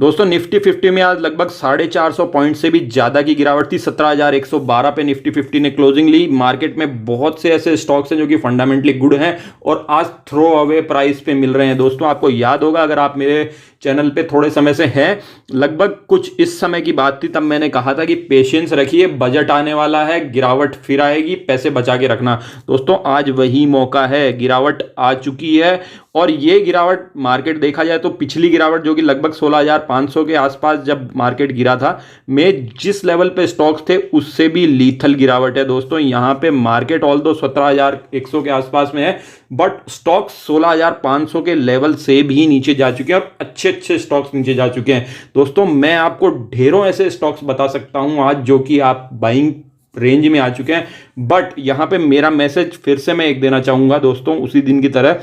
दोस्तों निफ्टी 50 में आज लगभग 450 पॉइंट से भी ज्यादा की गिरावट थी। 17,112 पे निफ्टी 50 ने क्लोजिंग ली। मार्केट में बहुत से ऐसे स्टॉक्स हैं जो कि फंडामेंटली गुड हैं और आज थ्रो अवे प्राइस पे मिल रहे हैं। दोस्तों आपको याद होगा, अगर आप मेरे चैनल पे थोड़े समय से हैं, लगभग कुछ इस समय की बात थी, तब मैंने कहा था कि पेशेंस रखिए, बजट आने वाला है, गिरावट फिर आएगी, पैसे बचा के रखना। दोस्तों आज वही मौका है, गिरावट आ चुकी है और ये गिरावट मार्केट देखा जाए तो पिछली गिरावट जो कि लगभग 16,500 के आसपास जब मार्केट गिरा था, में जिस लेवल पे स्टॉक्स थे उससे भी लीथल गिरावट है। दोस्तों यहां पे मार्केट ऑल दो 17,100 के आसपास में है, बट स्टॉक्स 16,500 के लेवल से भी नीचे जा चुके हैं और अच्छे अच्छे स्टॉक्स नीचे जा चुके हैं। दोस्तों मैं आपको ढेरों ऐसे स्टॉक्स बता सकता हूं आज जो कि आप बाइंग रेंज में आ चुके हैं, बट यहां पे मेरा मैसेज फिर से मैं एक देना चाहूंगा दोस्तों, उसी दिन की तरह,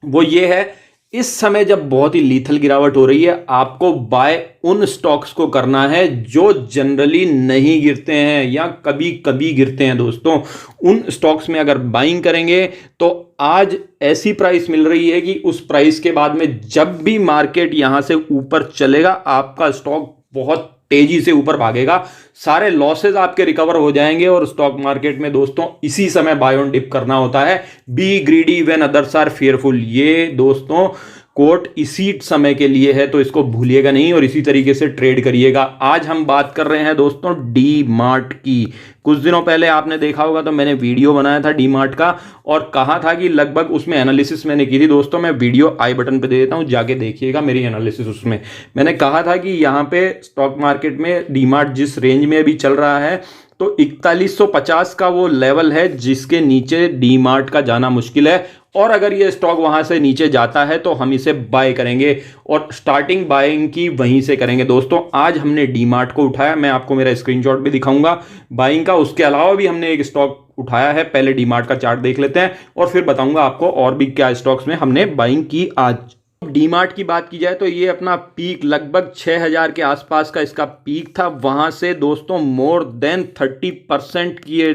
वो ये है, इस समय जब बहुत ही लीथल गिरावट हो रही है, आपको बाय उन स्टॉक्स को करना है जो जनरली नहीं गिरते हैं या कभी कभी गिरते हैं। दोस्तों उन स्टॉक्स में अगर बाइंग करेंगे तो आज ऐसी प्राइस मिल रही है कि उस प्राइस के बाद में जब भी मार्केट यहां से ऊपर चलेगा, आपका स्टॉक बहुत तेजी से ऊपर भागेगा, सारे लॉसेस आपके रिकवर हो जाएंगे। और स्टॉक मार्केट में दोस्तों इसी समय बाय ऑन डिप करना होता है। Be greedy when others are fearful, ये दोस्तों कोट इसी समय के लिए है, तो इसको भूलिएगा नहीं और इसी तरीके से ट्रेड करिएगा। आज हम बात कर रहे हैं दोस्तों डी मार्ट की। कुछ दिनों पहले आपने देखा होगा तो मैंने वीडियो बनाया था डी मार्ट का और कहा था कि लगभग उसमें एनालिसिस मैंने की थी। दोस्तों मैं वीडियो आई बटन पे दे देता हूं, जाके देखिएगा मेरी एनालिसिस। उसमें मैंने कहा था कि यहाँ पे स्टॉक मार्केट में डी मार्ट जिस रेंज में अभी चल रहा है, तो 4150 का वो लेवल है जिसके नीचे डी मार्ट का जाना मुश्किल है, और अगर ये स्टॉक वहां से नीचे जाता है तो हम इसे बाय करेंगे और स्टार्टिंग बाइंग की वहीं से करेंगे। दोस्तों आज हमने डी मार्ट को उठाया, मैं आपको मेरा स्क्रीनशॉट भी दिखाऊंगा बाइंग का। उसके अलावा भी हमने एक स्टॉक उठाया है, पहले डी मार्ट का चार्ट देख लेते हैं और फिर बताऊंगा आपको और भी क्या स्टॉक्स में हमने बाइंग की आज। डी मार्ट की बात की जाए तो ये अपना पीक लगभग 6,000 के आसपास का इसका पीक था। वहां से दोस्तों मोर देन 30% की ये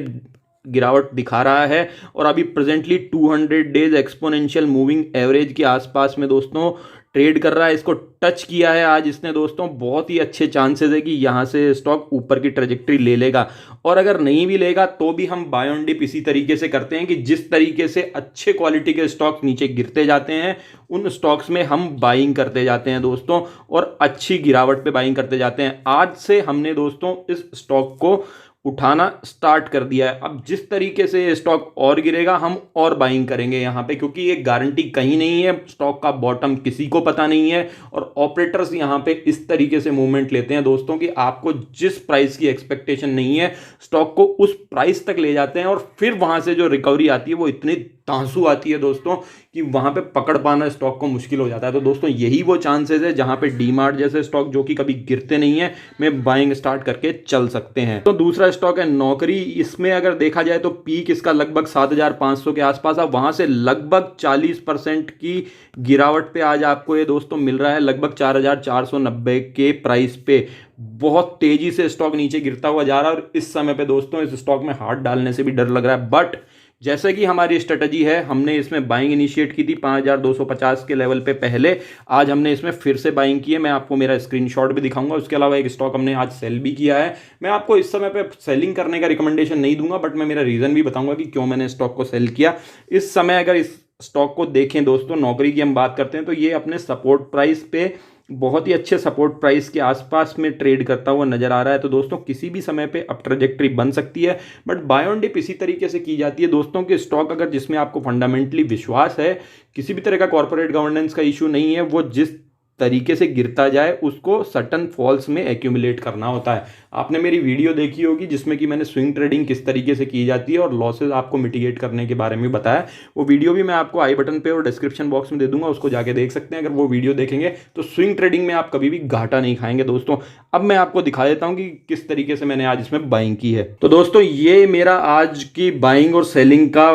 गिरावट दिखा रहा है और अभी presently 200 days exponential moving average के आसपास में दोस्तों ट्रेड कर रहा है। इसको टच किया है आज इसने दोस्तों, बहुत ही अच्छे चांसेस है कि यहां से स्टॉक ऊपर की ट्रेजेक्टरी ले लेगा, और अगर नहीं भी लेगा तो भी हम बाय ऑन डिप इसी तरीके से करते हैं कि जिस तरीके से अच्छे क्वालिटी के स्टॉक्स नीचे गिरते जाते हैं उन स्टॉक्स में हम बाइंग करते जाते हैं दोस्तों, और अच्छी गिरावट पे बाइंग करते जाते हैं। आज से हमने दोस्तों इस स्टॉक को उठाना स्टार्ट कर दिया है। अब जिस तरीके से ये स्टॉक और गिरेगा हम और बाइंग करेंगे यहाँ पे, क्योंकि ये गारंटी कहीं नहीं है, स्टॉक का बॉटम किसी को पता नहीं है और ऑपरेटर्स यहाँ पे इस तरीके से मूवमेंट लेते हैं दोस्तों कि आपको जिस प्राइस की एक्सपेक्टेशन नहीं है स्टॉक को उस प्राइस तक ले जाते हैं और फिर वहां से जो रिकवरी आती है वो इतनी तांसू आती है दोस्तों कि वहां पे पकड़ पाना स्टॉक को मुश्किल हो जाता है। तो दोस्तों यही वो चांसेस है जहां पे डी मार्ट जैसे स्टॉक जो कि कभी गिरते नहीं है में बाइंग स्टार्ट करके चल सकते हैं। तो दूसरा स्टॉक है नौकरी। इसमें अगर देखा जाए तो पीक इसका लगभग 7,500 के आसपास है, वहां से लगभग 40% की गिरावट पे आज आपको ये दोस्तों मिल रहा है लगभग 4,490 के प्राइस पे। बहुत तेजी से स्टॉक नीचे गिरता हुआ जा रहा है और इस समय पे दोस्तों इस स्टॉक में हाथ डालने से भी डर लग रहा है, बट जैसे कि हमारी स्ट्रेटजी है, हमने इसमें बाइंग इनिशिएट की थी 5,250 के लेवल पे पहले। आज हमने इसमें फिर से बाइंग की है, मैं आपको मेरा स्क्रीनशॉट भी दिखाऊंगा। उसके अलावा एक स्टॉक हमने आज सेल भी किया है। मैं आपको इस समय पे सेलिंग करने का रिकमेंडेशन नहीं दूंगा, बट मैं मेरा रीजन भी बताऊंगा कि क्यों मैंने स्टॉक को सेल किया। इस समय अगर इस स्टॉक को देखें दोस्तों, नौकरी की हम बात करते हैं तो ये अपने सपोर्ट प्राइस पे बहुत ही अच्छे सपोर्ट प्राइस के आसपास में ट्रेड करता हुआ नजर आ रहा है। तो दोस्तों किसी भी समय पे अप ट्रेजेक्टरी बन सकती है, बट बाय ऑन डिप इसी तरीके से की जाती है दोस्तों कि स्टॉक अगर जिसमें आपको फंडामेंटली विश्वास है, किसी भी तरह का कॉर्पोरेट गवर्नेंस का इशू नहीं है, वो जिस तरीके से गिरता जाए उसको सटन फॉल्स में एक्यूमुलेट करना होता है। आपने मेरी वीडियो देखी होगी जिसमें कि मैंने स्विंग ट्रेडिंग किस तरीके से की जाती है और लॉसेस आपको मिटिगेट करने के बारे में बताया। वो वीडियो भी मैं आपको आई बटन पे और डिस्क्रिप्शन बॉक्स में दे दूंगा, उसको जाके देख सकते हैं। अगर वो वीडियो देखेंगे तो स्विंग ट्रेडिंग में आप कभी भी घाटा नहीं खाएंगे दोस्तों। अब मैं आपको दिखा देता हूं कि किस तरीके से मैंने आज इसमें बाइंग की है। तो दोस्तों ये मेरा आज की बाइंग और सेलिंग का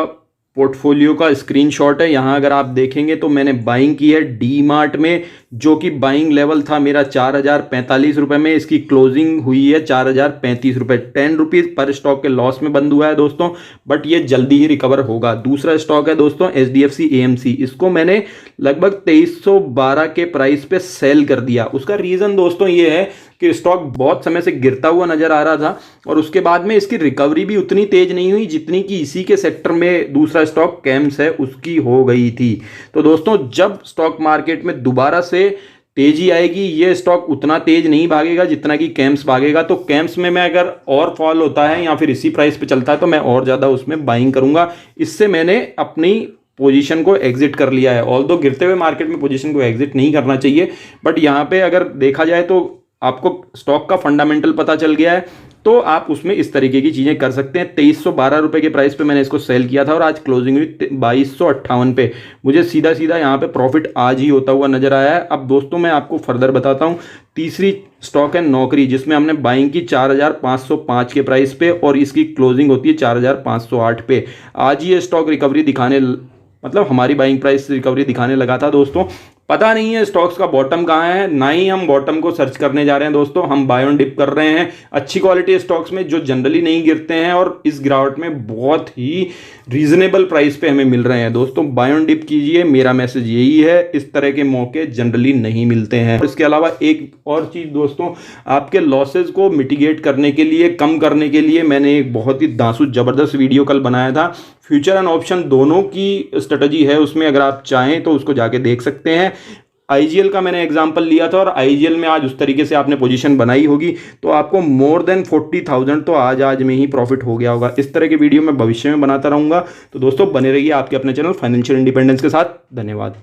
पोर्टफोलियो का स्क्रीनशॉट है। यहाँ अगर आप देखेंगे तो मैंने बाइंग की है डी मार्ट में, जो कि बाइंग लेवल था मेरा 4045 रुपये में, इसकी क्लोजिंग हुई है 4035 रुपये। 10 रुपीज़ पर स्टॉक के लॉस में बंद हुआ है दोस्तों, बट ये जल्दी ही रिकवर होगा। दूसरा स्टॉक है दोस्तों HDFC AMC, इसको मैंने लगभग 2312 के प्राइस पे सेल कर दिया। उसका रीज़न दोस्तों ये है कि स्टॉक बहुत समय से गिरता हुआ नजर आ रहा था और उसके बाद में इसकी रिकवरी भी उतनी तेज नहीं हुई जितनी कि इसी के सेक्टर में दूसरा स्टॉक कैम्स है उसकी हो गई थी। तो दोस्तों जब स्टॉक मार्केट में दोबारा से तेजी आएगी, ये स्टॉक उतना तेज नहीं भागेगा जितना कि कैम्स भागेगा। तो कैम्स में मैं अगर और फॉल होता है या फिर इसी प्राइस पे चलता है तो मैं और ज़्यादा उसमें बाइंग करूंगा। इससे मैंने अपनी पोजीशन को एग्जिट कर लिया है। ऑल्दो गिरते हुए मार्केट में पोजीशन को एग्जिट नहीं करना चाहिए, बट यहाँ पे अगर देखा जाए तो आपको स्टॉक का फंडामेंटल पता चल गया है तो आप उसमें इस तरीके की चीज़ें कर सकते हैं। 2312 रुपये के प्राइस पे मैंने इसको सेल किया था और आज क्लोजिंग हुई 2258 पे। मुझे सीधा सीधा यहाँ पे प्रॉफिट आज ही होता हुआ नजर आया है। अब दोस्तों मैं आपको फर्दर बताता हूँ। तीसरी स्टॉक है नौकरी, जिसमें हमने बाइंग की 4505 के प्राइस पे और इसकी क्लोजिंग होती है 4508 पे। आज ये स्टॉक रिकवरी दिखाने, मतलब हमारी बाइंग प्राइस रिकवरी दिखाने लगा था दोस्तों। पता नहीं है स्टॉक्स का बॉटम कहाँ है, ना ही हम बॉटम को सर्च करने जा रहे हैं दोस्तों। हम बाय ऑन डिप कर रहे हैं अच्छी क्वालिटी स्टॉक्स में जो जनरली नहीं गिरते हैं और इस गिरावट में बहुत ही रीजनेबल प्राइस पे हमें मिल रहे हैं दोस्तों। बाय ऑन डिप कीजिए, मेरा मैसेज यही है। इस तरह के मौके जनरली नहीं मिलते हैं। और इसके अलावा एक और चीज़ दोस्तों, आपके लॉसेज को मिटिगेट करने के लिए, कम करने के लिए मैंने एक बहुत ही दांसू जबरदस्त वीडियो कल बनाया था। फ्यूचर एंड ऑप्शन दोनों की स्ट्रेटजी है उसमें, अगर आप चाहें तो उसको जाके देख सकते हैं। IGL का मैंने एग्जांपल लिया था और IGL में आज उस तरीके से आपने पोजीशन बनाई होगी तो आपको मोर देन 40,000 तो आज में ही प्रॉफिट हो गया होगा। इस तरह के वीडियो मैं भविष्य में बनाता रहूंगा। तो दोस्तों बने रहिए आपके अपने चैनल फाइनेंशियल इंडिपेंडेंस के साथ। धन्यवाद।